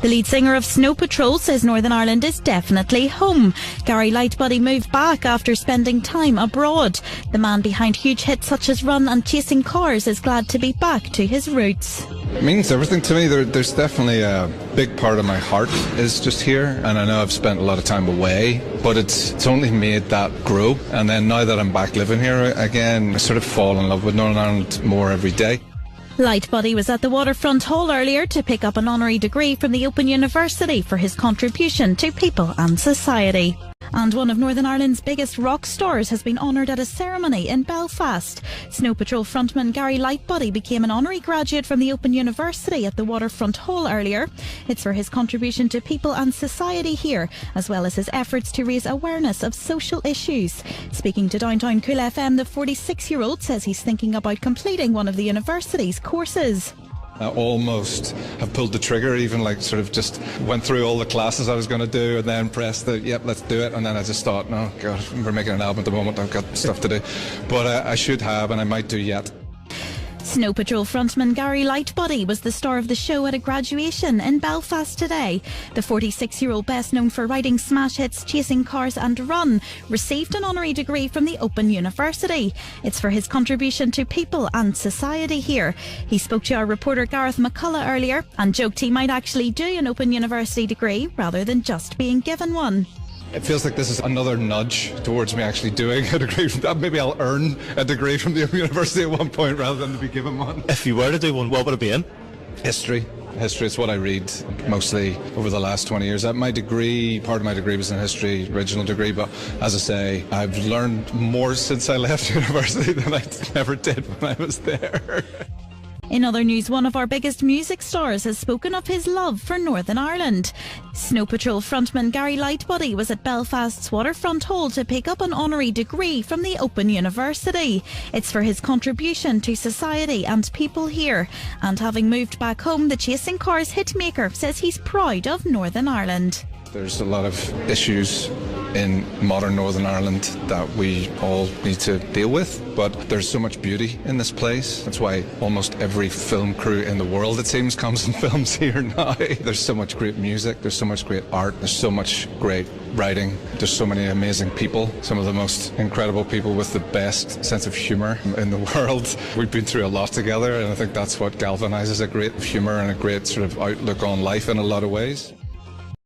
The lead singer of Snow Patrol says Northern Ireland is definitely home. Gary Lightbody moved back after spending time abroad. The man behind huge hits such as Run and Chasing Cars is glad to be back to his roots. It means everything to me. There's definitely a big part of my heart is just here, and I know I've spent a lot of time away, but it's only made that grow. And then now that I'm back living here again, I sort of fall in love with Northern Ireland more every day. Lightbody was at the Waterfront Hall earlier to pick up an honorary degree from the Open University for his contribution to people and society. And one of Northern Ireland's biggest rock stars has been honoured at a ceremony in Belfast. Snow Patrol frontman Gary Lightbody became an honorary graduate from the Open University at the Waterfront Hall earlier. It's for his contribution to people and society here, as well as his efforts to raise awareness of social issues. Speaking to Downtown Cool FM, the 46-year-old says he's thinking about completing one of the university's courses. I almost have pulled the trigger, even sort of just went through all the classes I was going to do and then pressed the, yep, let's do it. And then I just thought, no, God, we're making an album at the moment, I've got stuff to do. But I should have, and I might do yet. Snow Patrol frontman Gary Lightbody was the star of the show at a graduation in Belfast today. The 46-year-old, best known for writing smash hits Chasing Cars and Run, received an honorary degree from the Open University. It's for his contribution to people and society here. He spoke to our reporter Gareth McCullough earlier and joked he might actually do an Open University degree rather than just being given one. It feels like this is another nudge towards me actually doing a degree from that. Maybe I'll earn a degree from the university at one point rather than to be given one. If you were to do one, what would it be in? History. History is what I read mostly over the last 20 years. My degree, part of my degree was in history, original degree, but as I say, I've learned more since I left university than I ever did when I was there. In other news, one of our biggest music stars has spoken of his love for Northern Ireland. Snow Patrol frontman Gary Lightbody was at Belfast's Waterfront Hall to pick up an honorary degree from the Open University. It's for his contribution to society and people here. And having moved back home, the Chasing Cars hitmaker says he's proud of Northern Ireland. There's a lot of issues in modern Northern Ireland that we all need to deal with, but there's so much beauty in this place. That's why almost every film crew in the world, it seems, comes and films here now. There's so much great music, there's so much great art, there's so much great writing, there's so many amazing people, some of the most incredible people with the best sense of humour in the world. We've been through a lot together, and I think that's what galvanises a great humour and a great sort of outlook on life in a lot of ways.